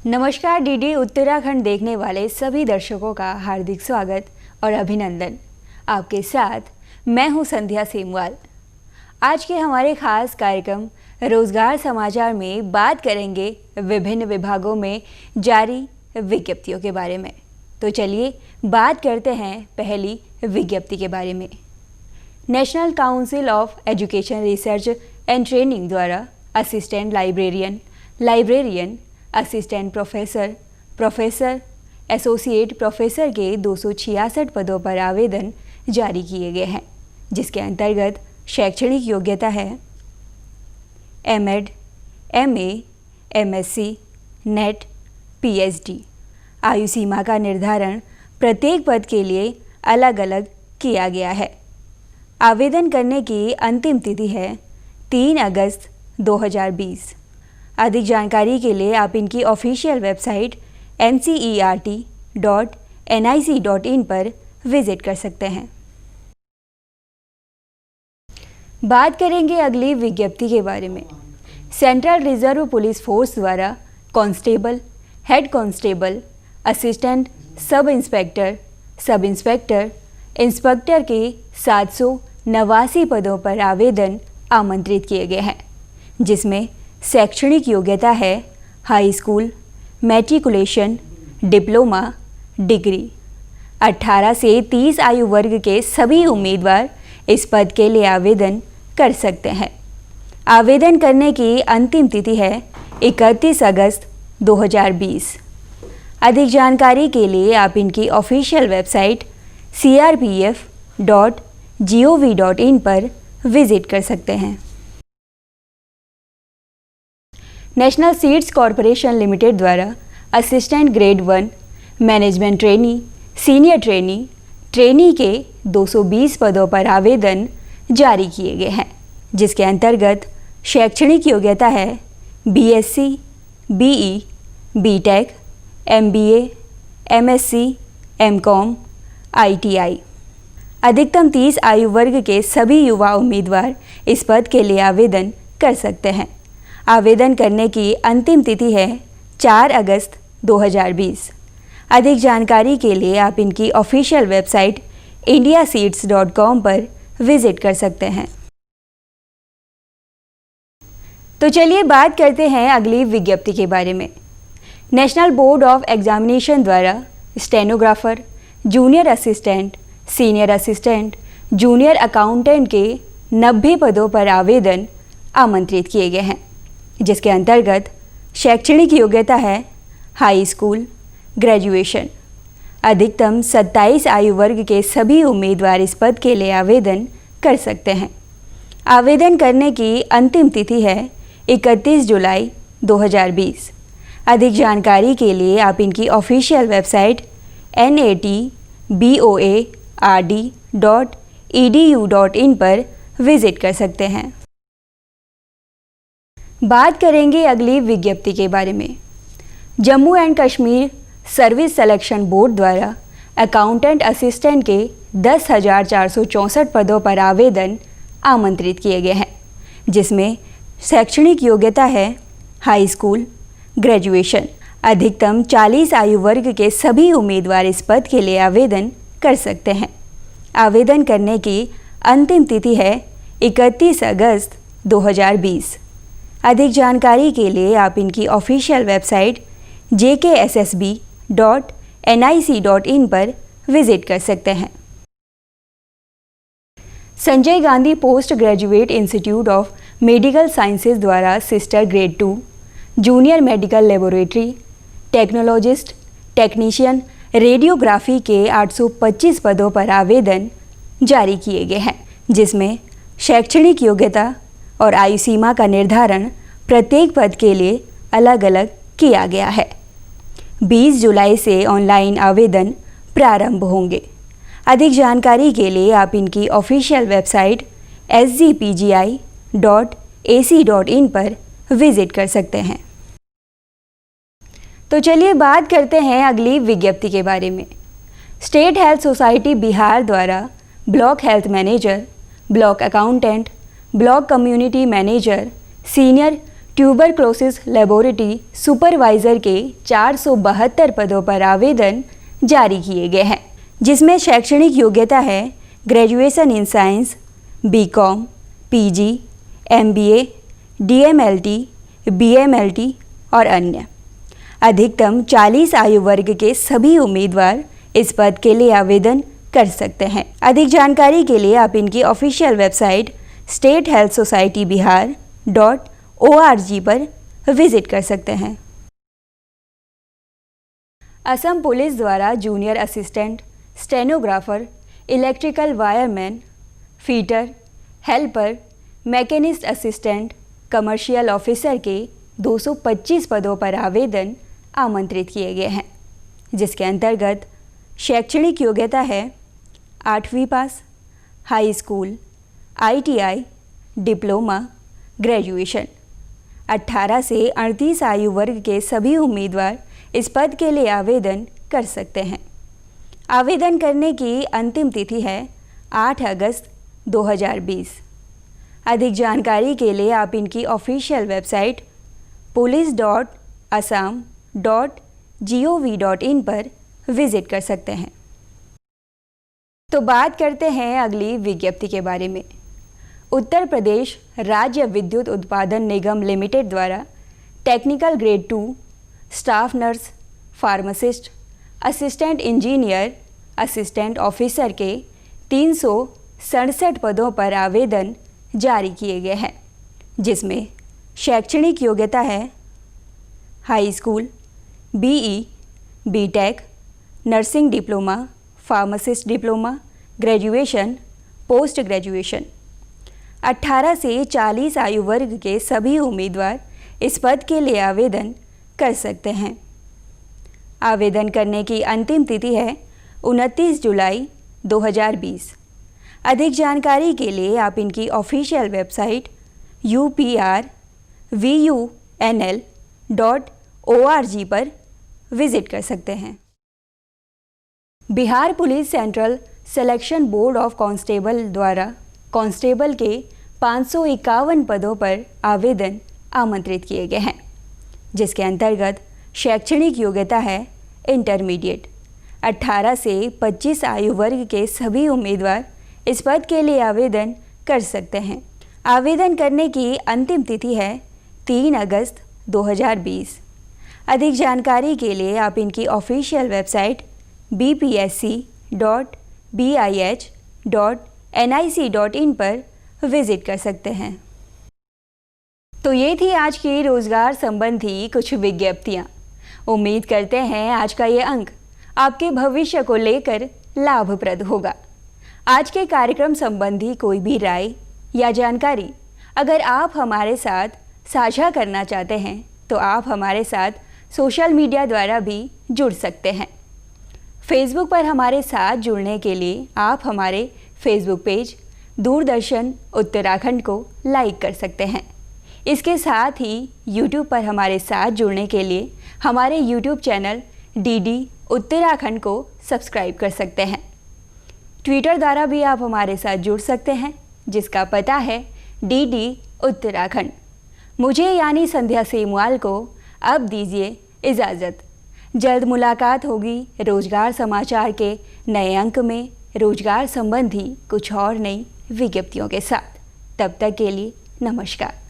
नमस्कार डीडी उत्तराखंड देखने वाले सभी दर्शकों का हार्दिक स्वागत और अभिनंदन। आपके साथ मैं हूं संध्या सेमवाल। आज के हमारे खास कार्यक्रम रोजगार समाचार में बात करेंगे विभिन्न विभागों में जारी विज्ञप्तियों के बारे में। तो चलिए बात करते हैं पहली विज्ञप्ति के बारे में। National council of education research and training द्वारा assistant librarian, assistant professor, professor, associate professor के 266 पदों पर आवेदन जारी किए गए हैं, जिसके अंतर्गत शैक्षणिक योग्यता है MEd, MA, MSc, NET, PhD. आयु सीमा का निर्धारण प्रत्येक पद के लिए अलग अलग किया गया है। आवेदन करने की अंतिम तिथि है 3 अगस्त 2020। अधिक जानकारी के लिए आप इनकी ऑफिशियल वेबसाइट ncert.nic.in पर विजिट कर सकते हैं। बात करेंगे अगली विज्ञप्ति के बारे में। सेंट्रल रिजर्व पुलिस फोर्स द्वारा constable, head constable, assistant sub inspector, inspector के 789 पदों पर आवेदन आमंत्रित किए गए हैं, जिसमें शैक्षणिक योग्यता है high school, matriculation, diploma, degree. 18 से 30 आयु वर्ग के सभी उम्मीदवार इस पद के लिए आवेदन कर सकते हैं। आवेदन करने की अंतिम तिथि है 31 अगस्त 2020। अधिक जानकारी के लिए आप इनकी ऑफिशियल वेबसाइट crpf.gov.in पर विजिट कर सकते हैं। नेशनल सीड्स कॉरपोरेशन लिमिटेड द्वारा assistant grade 1 management trainee, senior trainee के 220 पदों पर आवेदन जारी किए गए हैं, जिसके अंतर्गत शैक्षणिक योग्यता है BSc, BE, BTech, MBA, MSc, MCom, ITI. अधिकतम 30 आयु वर्ग के सभी युवा उम्मीदवार इस पद के लिए आवेदन कर सकते हैं। आवेदन करने की अंतिम तिथि है 4 अगस्त 2020। अधिक जानकारी के लिए आप इनकी ऑफिशियल वेबसाइट indiaseats.com पर विजिट कर सकते हैं। तो चलिए बात करते हैं अगली विज्ञप्ति के बारे में। नेशनल बोर्ड ऑफ एग्जामिनेशन द्वारा stenographer, junior assistant, senior assistant, junior accountant के 90 पदों पर आवेदन आमंत्रित किए गए हैं, जिसके अंतर्गत शैक्षणिक योग्यता है हाई स्कूल, ग्रेजुएशन। अधिकतम 27 आयु वर्ग के सभी उम्मीदवार इस पद के लिए आवेदन कर सकते हैं। आवेदन करने की अंतिम तिथि है 31 जुलाई 2020। अधिक जानकारी के लिए आप इनकी ऑफिशियल वेबसाइट natboard.edu.in पर विजिट कर सकते हैं। बात करेंगे अगली विज्ञप्ति के बारे में। Jammu and Kashmir service selection board द्वारा अकाउंटेंट असिस्टेंट के 10,464 पदों पर आवेदन आमंत्रित किए गए हैं, जिसमें शैक्षणिक योग्यता है हाई स्कूल, ग्रेजुएशन। अधिकतम 40 आयु वर्ग के सभी उम्मीदवार इस पद के लिए आवेदन कर सकते हैं। आवेदन करने की अंतिम तिथि है 31 अगस्त 2020। अधिक जानकारी के लिए आप इनकी ऑफिशियल वेबसाइट jkssb.nic.in पर विजिट कर सकते हैं। Sanjay Gandhi post graduate institute of medical sciences द्वारा sister grade 2, junior medical laboratory technologist, technician, radiography के 825 पदों पर आवेदन जारी किए गए हैं, जिसमें शैक्षणिक योग्यता और आयु सीमा का निर्धारण प्रत्येक पद के लिए अलग अलग किया गया है। 20 जुलाई से ऑनलाइन आवेदन प्रारंभ होंगे। अधिक जानकारी के लिए आप इनकी ऑफिशियल वेबसाइट sgpgi.ac.in पर विजिट कर सकते हैं। तो चलिए बात करते हैं अगली विज्ञप्ति के बारे में। स्टेट हेल्थ सोसाइटी बिहार द्वारा block health manager, block accountant, block community manager, senior tuberculosis laboratory supervisor के 472 पदों पर आवेदन जारी किए गए हैं, जिसमें शैक्षणिक योग्यता है graduation in science, BCom, PG, MBA, DMLT, BMLT और अन्य। अधिकतम 40 आयु वर्ग के सभी उम्मीदवार इस पद के लिए आवेदन कर सकते हैं। अधिक जानकारी के लिए आप इनकी ऑफिशियल वेबसाइट statehealthsocietyBihar.org पर विजिट कर सकते हैं। असम पुलिस द्वारा junior assistant, stenographer, electrical wireman, fitter, helper, machinist assistant, commercial officer के 225 पदों पर आवेदन आमंत्रित किए गए हैं, जिसके अंतर्गत शैक्षणिक योग्यता है 8वीं pass, high school, ITI, diploma, graduation. 18 से 38 आयु वर्ग के सभी उम्मीदवार इस पद के लिए आवेदन कर सकते हैं। आवेदन करने की अंतिम तिथि है 8 अगस्त 2020। अधिक जानकारी के लिए आप इनकी ऑफिशियल वेबसाइट police.assam.gov.in पर विजिट कर सकते हैं। तो बात करते हैं अगली विज्ञप्ति के बारे में। उत्तर प्रदेश राज्य विद्युत उत्पादन निगम लिमिटेड द्वारा technical grade 2 staff nurse, pharmacist, assistant engineer, assistant officer के 367 पदों पर आवेदन जारी किए गए हैं, जिसमें शैक्षणिक योग्यता है high school, BE, BTech, nursing diploma, pharmacist diploma, graduation, post graduation. 18 से 40 आयु वर्ग के सभी उम्मीदवार इस पद के लिए आवेदन कर सकते हैं। आवेदन करने की अंतिम तिथि है 29 जुलाई 2020। अधिक जानकारी के लिए आप इनकी ऑफिशियल वेबसाइट uprvunl.org पर विजिट कर सकते हैं। Bihar police central selection board of constable द्वारा कांस्टेबल के 551 पदों पर आवेदन आमंत्रित किए गए हैं, जिसके अंतर्गत शैक्षणिक योग्यता है इंटरमीडिएट। 18 से 25 आयु वर्ग के सभी उम्मीदवार इस पद के लिए आवेदन कर सकते हैं। आवेदन करने की अंतिम तिथि है 3 अगस्त 2020। अधिक जानकारी के लिए आप इनकी ऑफिशियल वेबसाइट bpsc.bih.nic.in पर विजिट कर सकते हैं। तो ये थी आज की रोजगार संबंधी कुछ विज्ञप्तियाँ। उम्मीद करते हैं आज का ये अंक आपके भविष्य को लेकर लाभप्रद होगा। आज के कार्यक्रम संबंधी कोई भी राय या जानकारी अगर आप हमारे साथ साझा करना चाहते हैं तो आप हमारे साथ सोशल मीडिया द्वारा भी जुड़ सकते हैं। फेसबुक पर हमारे साथ जुड़ने के लिए आप हमारे फेसबुक पेज दूरदर्शन उत्तराखंड को लाइक कर सकते हैं। इसके साथ ही यूट्यूब पर हमारे साथ जुड़ने के लिए हमारे यूट्यूब चैनल डीडी उत्तराखंड को सब्सक्राइब कर सकते हैं। ट्विटर द्वारा भी आप हमारे साथ जुड़ सकते हैं, जिसका पता है डीडी उत्तराखंड। मुझे यानी संध्या सेमवाल को अब दीजिए इजाज़त। जल्द मुलाकात होगी रोजगार समाचार के नए अंक में रोजगार संबंधी कुछ और नई विज्ञप्तियों के साथ। तब तक के लिए नमस्कार।